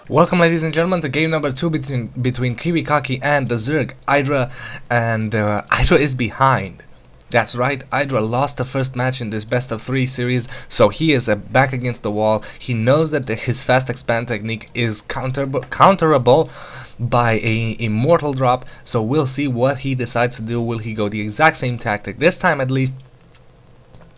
Welcome, ladies and gentlemen, to game number 2 between KiWiKaKi and the Zerg, IdrA, and IdrA is behind. That's right, IdrA lost the first match in this best of 3 series, so he is back against the wall. He knows that his fast expand technique is counterable by a immortal drop, so we'll see what he decides to do. Will he go the exact same tactic? This time at least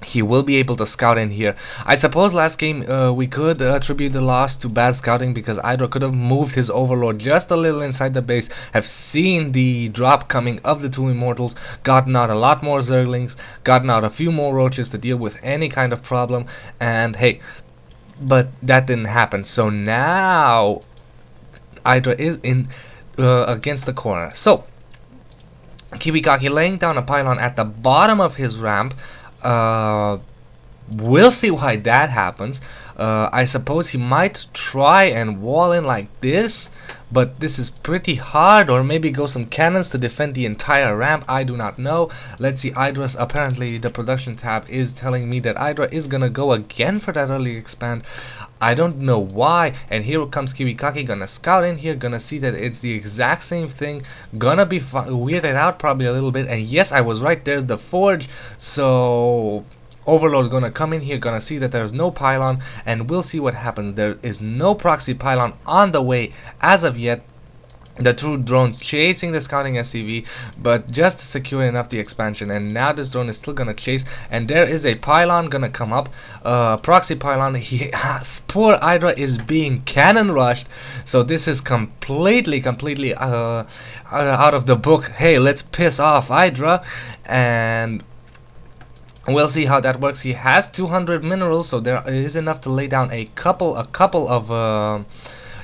he will be able to scout in here. I suppose last game we could attribute the loss to bad scouting because IdrA could have moved his overlord just a little inside the base, have seen the drop coming of the 2 immortals, gotten out a lot more Zerglings, gotten out a few more roaches to deal with any kind of problem, and hey, but that didn't happen. So now IdrA is in against the corner. So KiWiKaKi laying down a pylon at the bottom of his ramp. We'll see why that happens. I suppose he might try and wall in like this, but this is pretty hard, or maybe go some cannons to defend the entire ramp. I do not know. Let's see. IdrA's apparently the production tab is telling me that IdrA is gonna go again for that early expand. I don't know why. And here comes KiWiKaKi, gonna scout in here, gonna see that it's the exact same thing, gonna be weirded out probably a little bit. And yes, I was right, there's the forge. So Overlord gonna come in here, gonna see that there's no pylon, and we'll see what happens. There is no proxy pylon on the way as of yet. The 2 drones chasing the scouting SCV, but just to secure enough the expansion. And now this drone is still gonna chase, and there is a pylon gonna come up, proxy pylon. Poor IdrA is being cannon rushed, so this is completely out of the book. Hey, let's piss off IdrA, and we'll see how that works. He has 200 minerals, so there is enough to lay down a couple of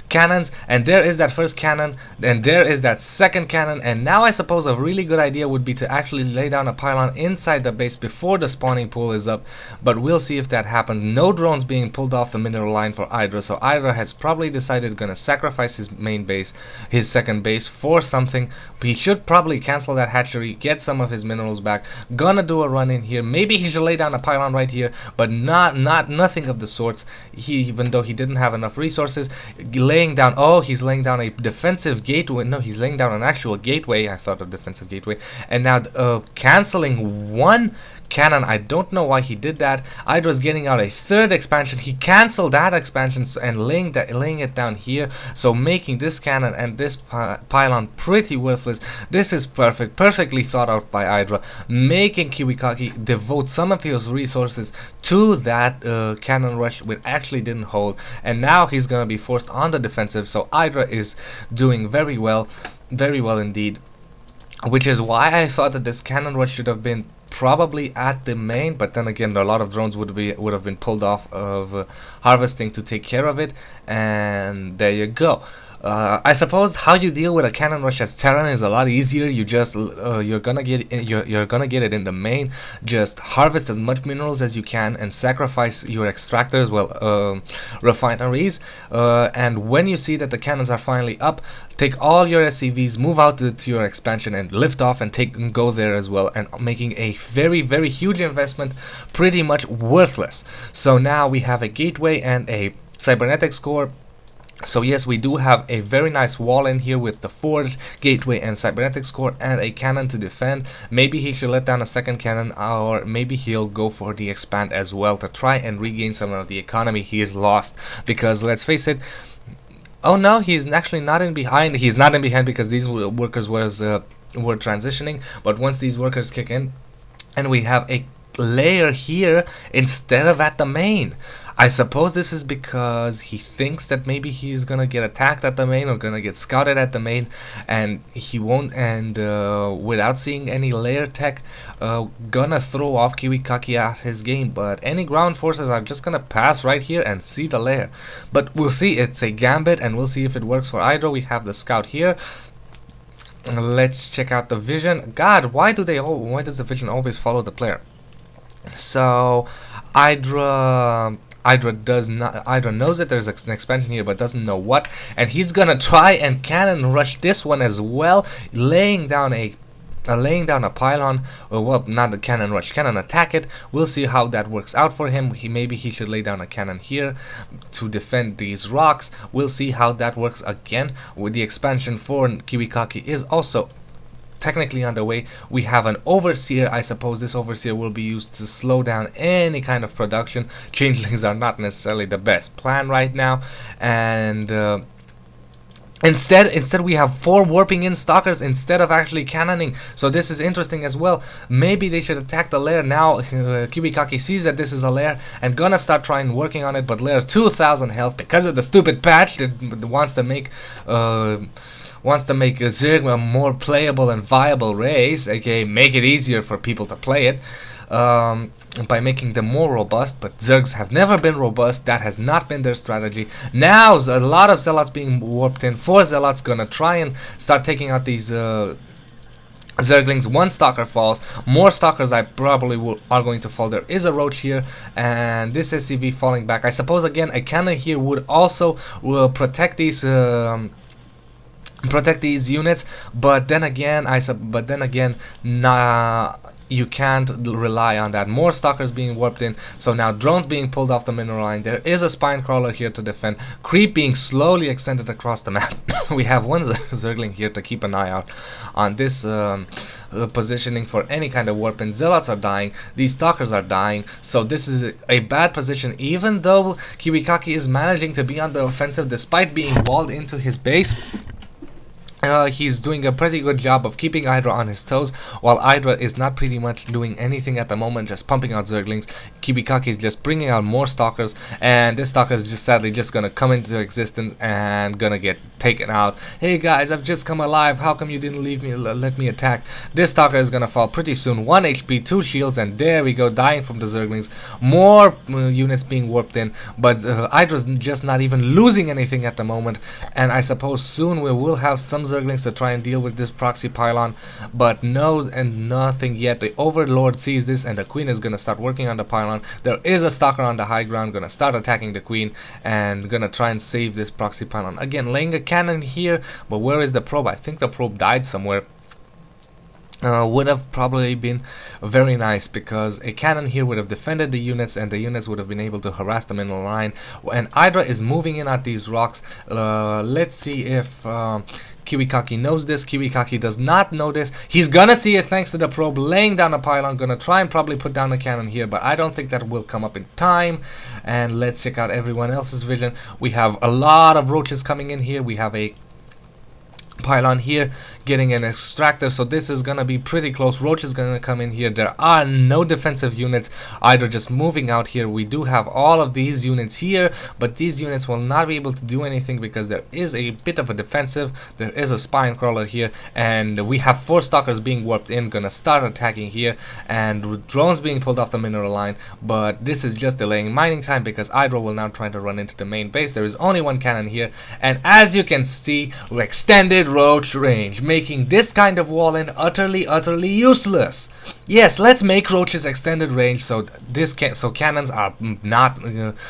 cannons, and there is that first cannon, and there is that second cannon. And now I suppose a really good idea would be to actually lay down a pylon inside the base before the spawning pool is up, but we'll see if that happens. No drones being pulled off the mineral line for IdrA, so IdrA has probably decided gonna sacrifice his main base, his second base, for something. He should probably cancel that hatchery, get some of his minerals back, gonna do a run in here. Maybe he should lay down a pylon right here, but nothing of the sorts. Even though he didn't have enough resources, he's laying down a defensive gateway. No, he's laying down an actual gateway. I thought a defensive gateway. And now canceling one cannon. I don't know why he did that. IdrA's getting out a third expansion. He canceled that expansion and laying it down here, so making this cannon and this pylon pretty worthless. This is perfectly thought out by IdrA, making KiWiKaKi devote some of his resources to that cannon rush, which actually didn't hold, and now he's gonna be forced on the defensive. So IdrA is doing very well indeed, which is why I thought that this cannon rush should have been probably at the main, but then again a lot of drones would have been pulled off of harvesting to take care of it, and there you go. I suppose how you deal with a cannon rush as Terran is a lot easier. You just you're gonna get it in the main. Just harvest as much minerals as you can and sacrifice your extractors, refineries. And when you see that the cannons are finally up, take all your SCVs, move out to your expansion, and lift off and go there as well, and making a very huge investment pretty much worthless. So now we have a gateway and a cybernetics core. So yes, we do have a very nice wall in here with the forge, gateway, and cybernetics core, and a cannon to defend. Maybe he should let down a second cannon, or maybe he'll go for the expand as well to try and regain some of the economy he has lost. Because let's face it, oh no, he's actually not in behind. He's not in behind because these workers were transitioning. But once these workers kick in, and we have a layer here instead of at the main. I suppose this is because he thinks that maybe he's gonna get attacked at the main or gonna get scouted at the main, and he won't, and without seeing any layer tech, gonna throw off KiWiKaKi at his game. But any ground forces are just gonna pass right here and see the layer. But we'll see. It's a gambit, and we'll see if it works for IdrA. We have the scout here. Let's check out the vision. God, why does the vision always follow the player? So IdrA knows that there's an expansion here, but doesn't know what, and he's gonna try and cannon rush this one as well, laying down a laying down a pylon, well, not a cannon rush, cannon attack it. We'll see how that works out for him. Maybe he should lay down a cannon here to defend these rocks. We'll see how that works again. With the expansion for KiWiKaKi is also technically underway. We have an overseer. I suppose this overseer will be used to slow down any kind of production. Changelings are not necessarily the best plan right now, and Instead we have 4 warping in stalkers instead of actually cannoning. So this is interesting as well. Maybe they should attack the lair now. KiWiKaKi sees that this is a lair and gonna start trying working on it, but lair 2000 health because of the stupid patch that wants to make a Zerg a more playable and viable race, aka make it easier for people to play it. By making them more robust, but Zergs have never been robust. That has not been their strategy. Now a lot of Zealots being warped in. 4 Zealots gonna try and start taking out these Zerglings. 1 Stalker falls. More Stalkers are going to fall. There is a Roach here, and this SCV falling back. I suppose again a cannon here would also protect these units, but then again you can't rely on that. More stalkers being warped in, so now drones being pulled off the mineral line. There is a spine crawler here to defend. Creep being slowly extended across the map. We have 1 Zergling here to keep an eye out on this positioning for any kind of warp. And Zealots are dying, these stalkers are dying, so this is a bad position. Even though KiWiKaKi is managing to be on the offensive despite being walled into his base, he's doing a pretty good job of keeping IdrA on his toes, while IdrA is not pretty much doing anything at the moment, just pumping out Zerglings. KiWiKaKi is just bringing out more stalkers, and this stalker is just sadly just gonna come into existence and gonna get taken out. Hey guys, I've just come alive, how come you didn't leave me, let me attack? This stalker is gonna fall pretty soon. 1 HP, 2 shields, and there we go, dying from the Zerglings. More units being warped in, but IdRA's just not even losing anything at the moment, and I suppose soon we will have some Zerglings to try and deal with this proxy pylon, but no and nothing yet. The Overlord sees this, and the Queen is gonna start working on the pylon. There is a stalker on the high ground, gonna start attacking the Queen and gonna try and save this proxy pylon. Again, laying a cannon here, but where is the probe? I think the probe died somewhere. Would have probably been very nice, because a cannon here would have defended the units, and the units would have been able to harass them in the line. And IdrA is moving in at these rocks. Let's see if KiWiKaKi knows this. KiWiKaKi does not know this. He's gonna see it thanks to the probe laying down a pylon. Gonna try and probably put down a cannon here, but I don't think that will come up in time. And let's check out everyone else's vision. We have a lot of roaches coming in here. We have a pylon here getting an extractor, so this is gonna be pretty close. Roach is gonna come in here. There are no defensive units, either just moving out here. We do have all of these units here, but these units will not be able to do anything because there is a bit of a defensive. There is a spine crawler here, and we have 4 stalkers being warped in, gonna start attacking here, and with drones being pulled off the mineral line. But this is just delaying mining time because IdrA will now try to run into the main base. There is only 1 cannon here, and as you can see, we extended roach range, making this kind of wall-in utterly useless. Yes, let's make roaches extended range so cannons are not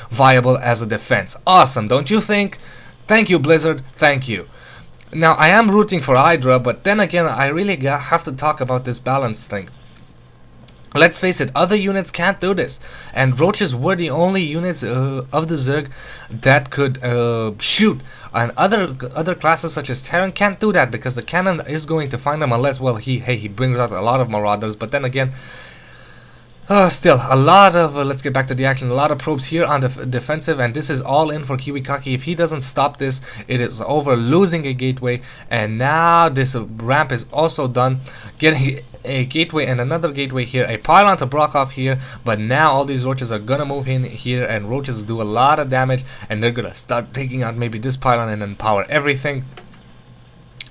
viable as a defense. Awesome, don't you think? Thank you, Blizzard, thank you. Now, I am rooting for IdrA, but then again, I really have to talk about this balance thing. Let's face it, other units can't do this, and roaches were the only units of the Zerg that could shoot, and other classes such as Terran can't do that because the cannon is going to find them unless, well, he brings out a lot of marauders. But then again, still a lot of let's get back to the action. A lot of probes here on the defensive, and this is all in for KiWiKaKi. If he doesn't stop this, it is over, losing a gateway. And now this ramp is also done, getting a gateway and another gateway here, a pylon to block off here. But now all these roaches are gonna move in here, and roaches do a lot of damage, and they're gonna start taking out maybe this pylon and empower everything.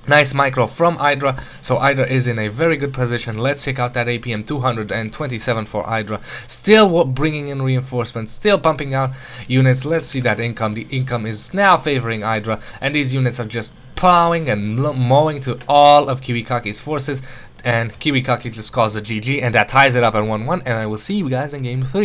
Nice micro from IdrA, so IdrA is in a very good position. Let's check out that APM 227 for IdrA. Still bringing in reinforcements, still pumping out units. Let's see that income. The income is now favoring IdrA, and these units are just plowing and mowing to all of KiWiKaKi's forces. And KiWiKaKi just calls a GG, and that ties it up at 1-1. And I will see you guys in game 3.